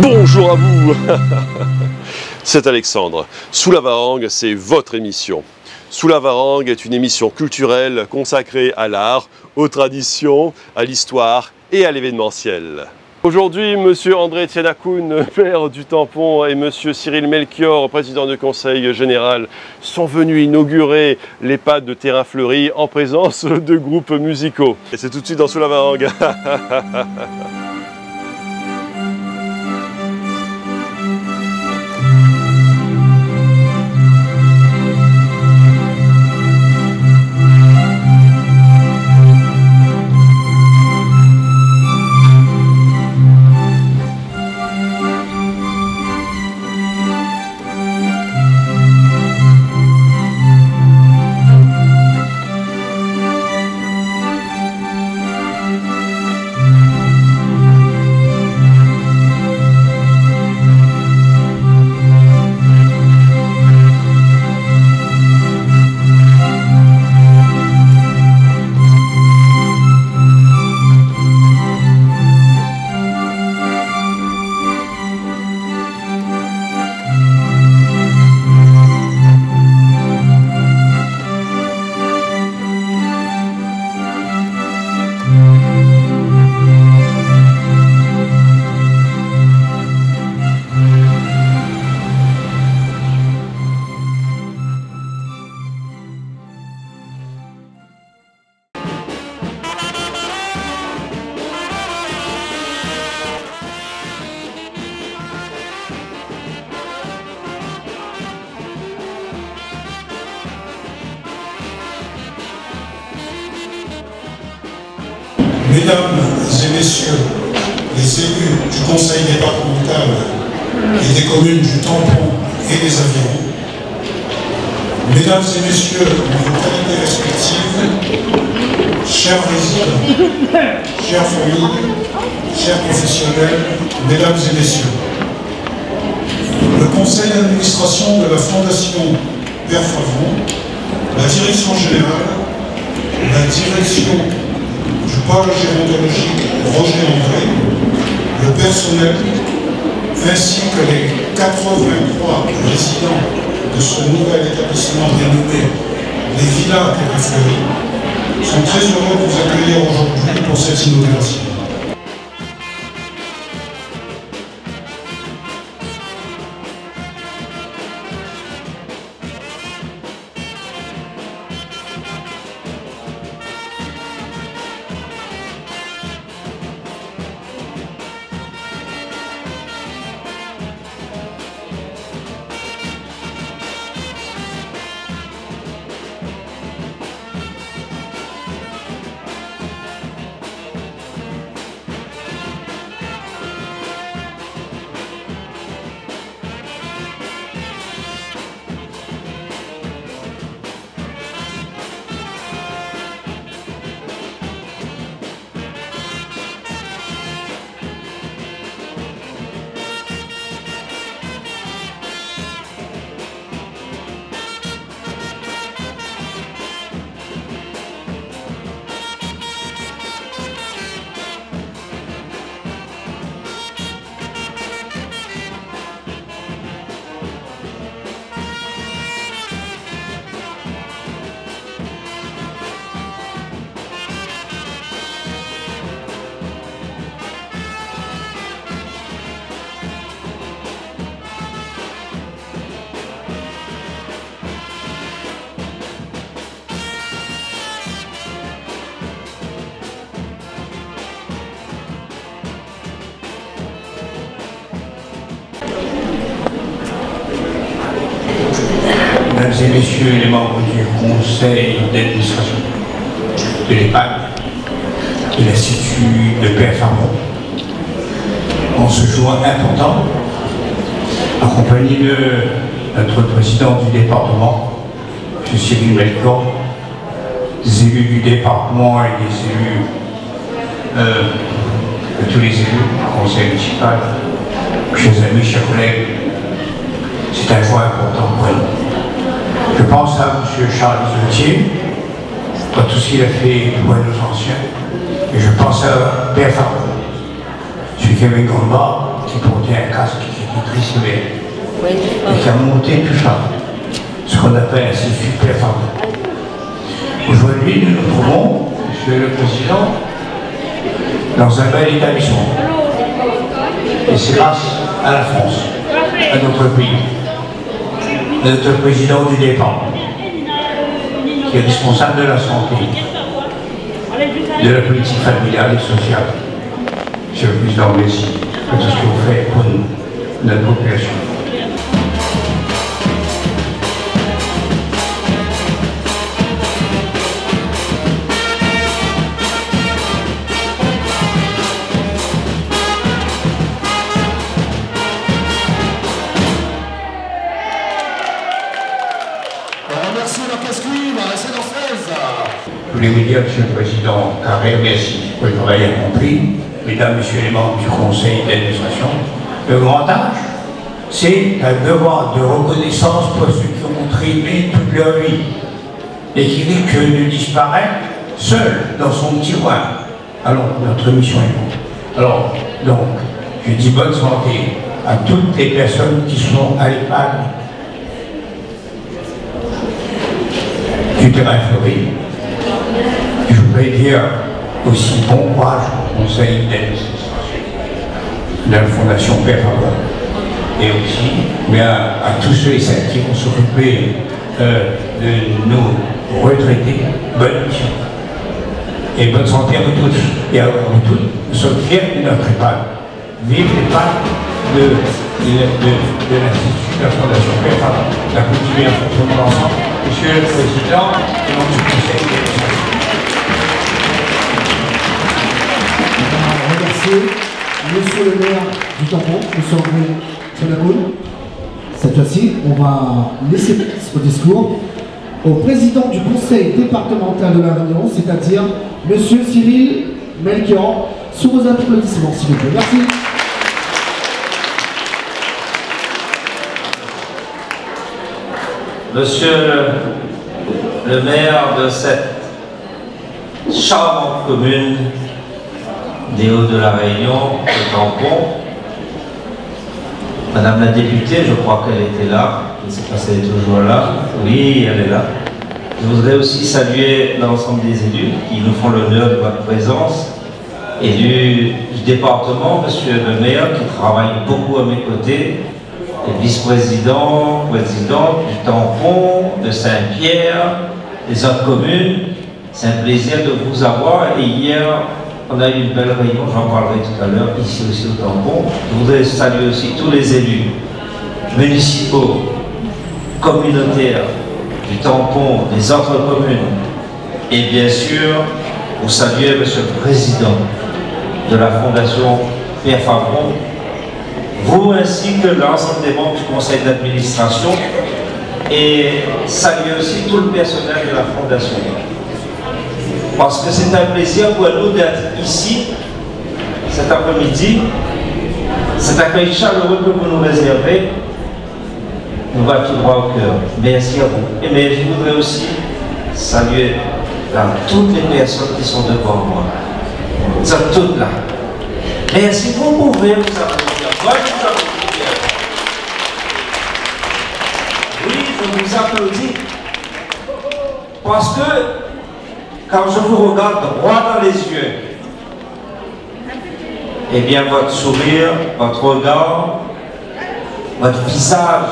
Bonjour à vous. C'est Alexandre. Sous la Varangue, c'est votre émission. Sous la Varangue est une émission culturelle consacrée à l'art, aux traditions, à l'histoire et à l'événementiel. Aujourd'hui, monsieur André Tianakoun, père du tampon, et monsieur Cyril Melchior, président du conseil général, sont venus inaugurer l'EHPAD de Terrain Fleuri en présence de groupes musicaux. Et c'est tout de suite dans Sous la Varangue. Mesdames et messieurs, les élus du conseil départemental et des communes du Tampon et des Avirons, mesdames et messieurs, vos qualités respectives, chers résidents, chères familles, chers professionnels, mesdames et messieurs, le conseil d'administration de la Fondation Père Favron, la direction générale, la direction du pôle gérontologique Roger André, le personnel, ainsi que les 83 résidents de ce nouvel établissement dénommé les Villas Terrain Fleuri, sont très heureux de vous accueillir aujourd'hui pour cette inauguration. Mesdames et messieurs les membres du conseil d'administration de l'EHPAD, de l'Institut de Père Favron, en ce jour important, accompagné de notre président du département, M. Cyril Melchior, des élus du département et des élus de tous les élus du conseil municipal, chers amis, chers collègues, c'est un jour important pour nous. Je pense à M. Charles Isotier, pour tout ce qu'il a fait pour nos anciens, et je pense à Père Favron, celui qui avait une grande barre, qui portait un casque qui était très sévère et qui a monté tout ça, ce qu'on appelle un super fameux. Aujourd'hui, nous nous trouvons, Monsieur le Président, dans un bel établissement. Et c'est grâce à la France, à notre pays, à notre président du départ, qui est responsable de la santé, de la politique familiale et sociale. Monsieur le Président, merci pour tout ce que vous faites pour nous, notre population. Je voulais vous dire, Monsieur le Président Carré, merci pour le travail accompli. Mesdames, Messieurs les membres du Conseil d'administration, le grand âge, c'est un devoir de reconnaissance pour ceux qui ont contribué toute leur vie et qui risquent de disparaître seul dans son petit coin. Alors, notre mission est bonne. Alors, donc, je dis bonne santé à toutes les personnes qui sont à l'EHPAD du terrain fleuri. Je voudrais dire aussi bon courage au Conseil d'administration de la Fondation Père Fabre et aussi à tous ceux et celles qui vont s'occuper de nos retraités. Bonne mission et bonne santé à vous tous et à vous toutes. Nous sommes fiers de notre EHPAD. Vive l'EHPAD de l'Institut de la Fondation Père Fabre. La continuer à fonctionner ensemble. Monsieur le Président et mon Conseil d'administration. Monsieur le maire du Tampon, Monsieur André Tchenagoun. Cette fois-ci, on va laisser place au discours au président du conseil départemental de la Réunion, c'est-à-dire Monsieur Cyril Melchior, sous vos applaudissements, s'il vous plaît. Merci. Monsieur le maire de cette charmante commune des Hauts de la Réunion, le Tampon, Madame la députée, je crois qu'elle était là, je ne sais pas si elle est toujours là, oui, elle est là. Je voudrais aussi saluer l'ensemble des élus qui nous font l'honneur de votre présence et du département, monsieur le maire, qui travaille beaucoup à mes côtés, les vice-présidents, présidents du Tampon, de Saint-Pierre, des autres communes. C'est un plaisir de vous avoir et hier, on a eu une belle réunion, j'en parlerai tout à l'heure, ici aussi au Tampon. Je voudrais saluer aussi tous les élus municipaux, communautaires, du Tampon, des autres communes. Et bien sûr, vous saluer monsieur le président de la Fondation Pierre Favron, vous ainsi que l'ensemble des membres du conseil d'administration, et saluer aussi tout le personnel de la Fondation. Parce que c'est un plaisir pour nous d'être ici cet après-midi. Cet accueil chaleureux que vous nous réservez nous va tout droit au cœur. Merci à vous. Mais je voudrais aussi saluer toutes les personnes qui sont devant moi. Vous êtes toutes là. Merci, vous pouvez vous applaudir. Moi, je vous applaudis. Oui, je vous applaudis. Parce que quand je vous regarde droit dans les yeux, eh bien votre sourire, votre regard, votre visage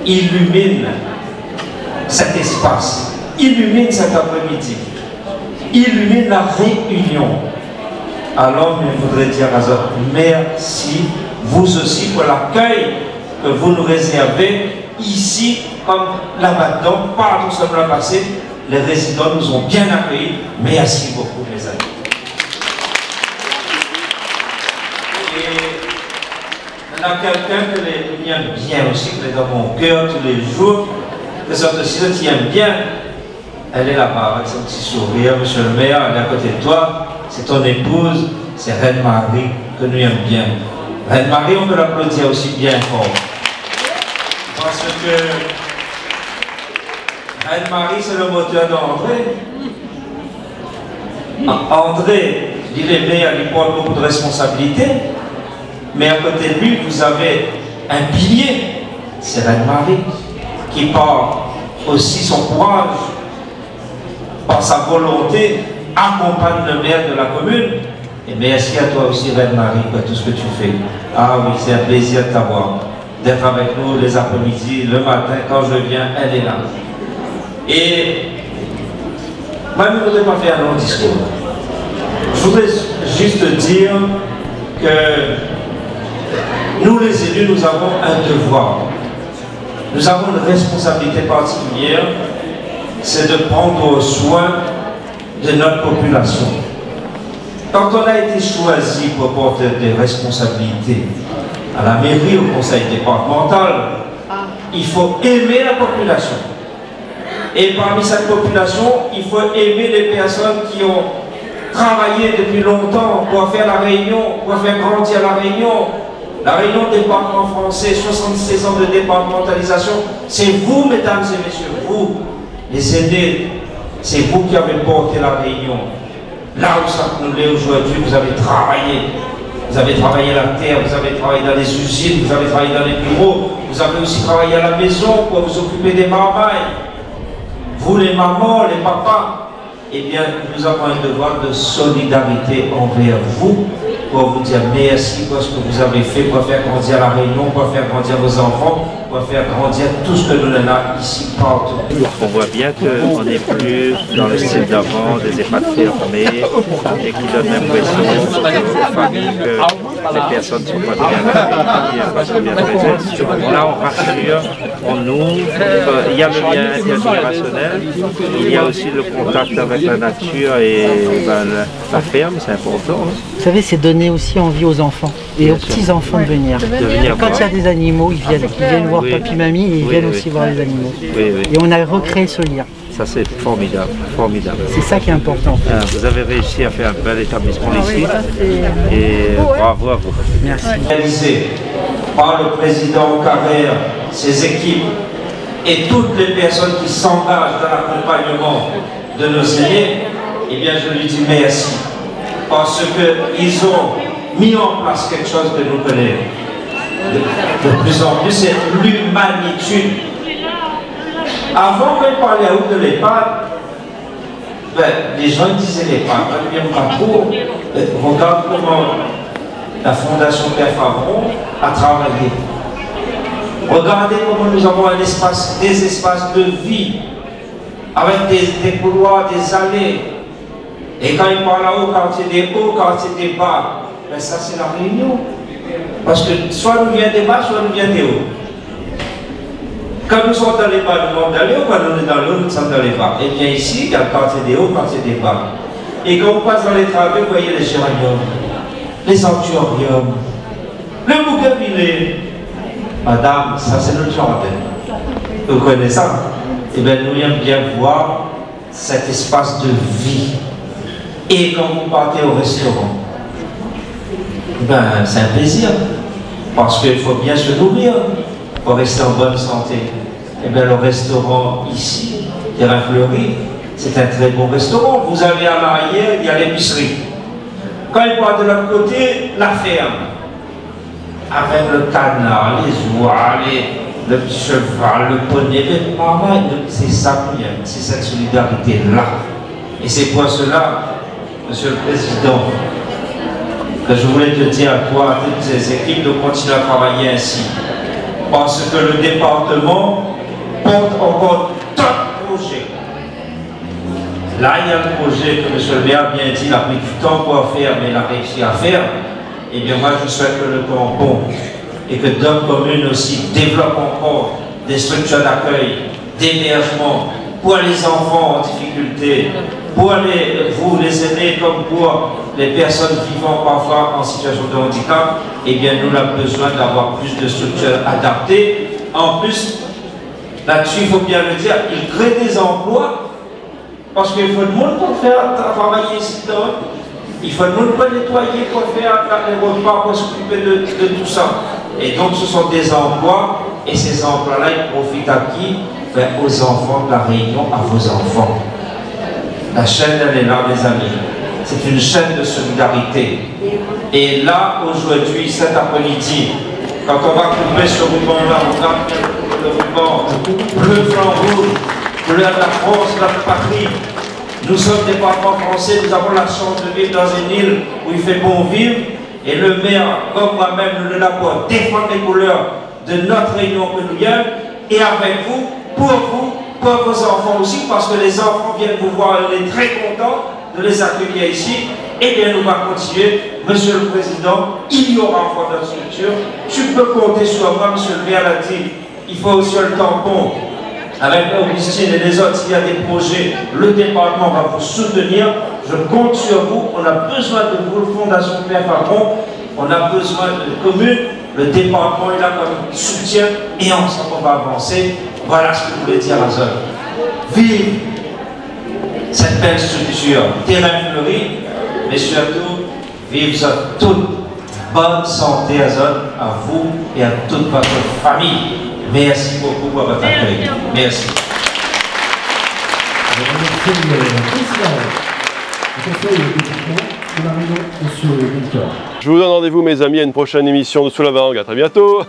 illumine cet espace, illumine cet après-midi, illumine la réunion. Alors je voudrais dire à vous merci, vous aussi, pour l'accueil que vous nous réservez ici, comme là maintenant, partout sur le passé. Les résidents nous ont bien accueillis. Merci beaucoup, mes amis. Et il y a quelqu'un qui aime bien aussi, qui est dans mon cœur tous les jours, que cette aussi qui aime bien. Elle est là-bas avec son petit sourire, monsieur le maire, elle est à côté de toi. C'est ton épouse, c'est Reine Marie, que nous aimons bien. Reine Marie, on peut l'applaudir aussi bien fort. Parce que Reine Marie, c'est le moteur d'André. André, je dirais, mais il porte beaucoup de responsabilités. Mais à côté de lui, vous avez un pilier, c'est Reine-Marie, qui par aussi son courage, par sa volonté, accompagne le maire de la commune. Et merci à toi aussi, Reine-Marie, pour tout ce que tu fais. Ah oui, c'est un plaisir de t'avoir, d'être avec nous les après-midi, le matin, quand je viens, elle est là. Et moi, je ne voudrais pas faire un long discours. Je voudrais juste dire que nous, les élus, nous avons un devoir. Nous avons une responsabilité particulière, c'est de prendre soin de notre population. Quand on a été choisi pour porter des responsabilités à la mairie, au conseil départemental, il faut aimer la population. Et parmi cette population, il faut aimer les personnes qui ont travaillé depuis longtemps pour faire la Réunion, pour faire grandir la Réunion. La Réunion département français, 76 ans de départementalisation, c'est vous, mesdames et messieurs, vous, les aînés, c'est vous qui avez porté la Réunion. Là où ça nous l'est aujourd'hui, vous avez travaillé. Vous avez travaillé la terre, vous avez travaillé dans les usines, vous avez travaillé dans les bureaux, vous avez aussi travaillé à la maison pour vous occuper des marmailles. Vous les mamans, les papas, eh bien, nous avons un devoir de solidarité envers vous pour vous dire merci pour ce que vous avez fait pour faire grandir la Réunion, pour faire grandir vos enfants, pour faire grandir tout ce que nous avons ici partout. On voit bien qu'on n'est plus dans le style d'avant, des EHPAD fermés, et qui donne l'impression aux familles que les personnes ne sont pas bien présentes. Là, on rassure, on ouvre, il y a le lien intergénérationnel, il y a aussi le contact avec la nature et la ferme, c'est important. Vous savez, c'est donner aussi envie aux enfants et aux petits-enfants de venir. Quand il y a des animaux, ils viennent voir papy-mamie et ils viennent aussi voir les animaux. Et on a recréé ce lien. Ça c'est formidable, formidable. C'est ça qui est important. Vous avez réussi à faire un bel établissement ici et bravo à vous. Merci. Réalisé par le président Carrère, ses équipes et toutes les personnes qui s'engagent dans l'accompagnement de nos aînés, eh bien je lui dis merci. Parce qu'ils ont mis en place quelque chose que nous connaissons de plus en plus, c'est l'humanitude. Avant qu'on parlait de l'EHPAD, les gens disaient l'EHPAD, on ne vient pas trop. Regarde comment la Fondation Père Favron a travaillé. Regardez comment nous avons des espaces de vie, avec des couloirs, des allées. Et quand il parle là-haut, quartier des hauts, quartier des bas, ben ça c'est la Réunion. Parce que soit nous vient des bas, soit nous vient des hauts. Quand nous sommes dans les bas, nous sommes dans les hauts, quand nous sommes dans les hauts, nous sommes dans les bas. Et bien ici, il y a le quartier des hauts, le quartier des bas. Et quand on passe dans les travées, vous voyez les géraniums, les anthuriums, le bougainvilliers. Madame, ça c'est notre jardin. Vous connaissez ça? Eh bien, nous aimons bien voir cet espace de vie. Et quand vous partez au restaurant, ben, c'est un plaisir. Parce qu'il faut bien se nourrir pour rester en bonne santé. Et bien, le restaurant ici, Terrain Fleuri, c'est un très bon restaurant. Vous allez à l'arrière, il y a l'épicerie. Quand il part de l'autre côté, la ferme. Avec le canard, les oies, le petit cheval, le poney, le maman, c'est ça qu'on aime, c'est cette solidarité-là. Et c'est pour cela, Monsieur le Président, que je voulais te dire à toi, à toutes ces équipes, de continuer à travailler ainsi. Parce que le département porte encore tant de projets. Là, il y a le projet que M. le maire a bien dit, il a pris du temps pour faire, mais il a réussi à faire. Eh bien, moi, je souhaite que le canton et que d'autres communes aussi développent encore des structures d'accueil, d'hébergement pour les enfants en difficulté, pour vous, les aînés, comme pour les personnes vivant parfois en situation de handicap. Eh bien, nous avons besoin d'avoir plus de structures adaptées. En plus, là-dessus, il faut bien le dire, ils créent des emplois parce qu'il faut du monde pour faire travailler ici dedans. Il faut le monde pour nettoyer, pour faire les repas, pour s'occuper de tout ça. Et donc ce sont des emplois, et ces emplois-là, ils profitent à qui? Ben, aux enfants de la Réunion, à vos enfants. La chaîne, elle est là, mes amis. C'est une chaîne de solidarité. Et là, aujourd'hui, cet après-midi, quand on va couper ce ruban-là, on va couper le ruban bleu, blanc, rouge, couleur de la France, notre patrie. Nous sommes des parents français, nous avons la chance de vivre dans une île où il fait bon vivre. Et le maire, comme moi-même, nous sommes là pour défendre les couleurs de notre réunion coloniale. Et avec vous, pour vos enfants aussi, parce que les enfants viennent vous voir, on est très contents de les accueillir ici. Eh bien, nous allons continuer. Monsieur le Président, il y aura encore notre structure. Tu peux compter sur moi, monsieur le maire l'a dit. Il faut aussi le tampon. Avec Augustine et les autres, s'il y a des projets, le département va vous soutenir. Je compte sur vous. On a besoin de vous, Fondation Père Fabron. On a besoin de communes. Le département est là comme soutien. Et ensemble, on va avancer. Voilà ce que je voulais dire à Zone. Vive cette belle structure, terrain fleuri, mais surtout, vive toute bonne santé à Zone, à vous et à toute votre famille. Merci beaucoup pour votre accueil. Merci. Je vous donne rendez-vous, mes amis, à une prochaine émission de Sous la Varangue. À très bientôt.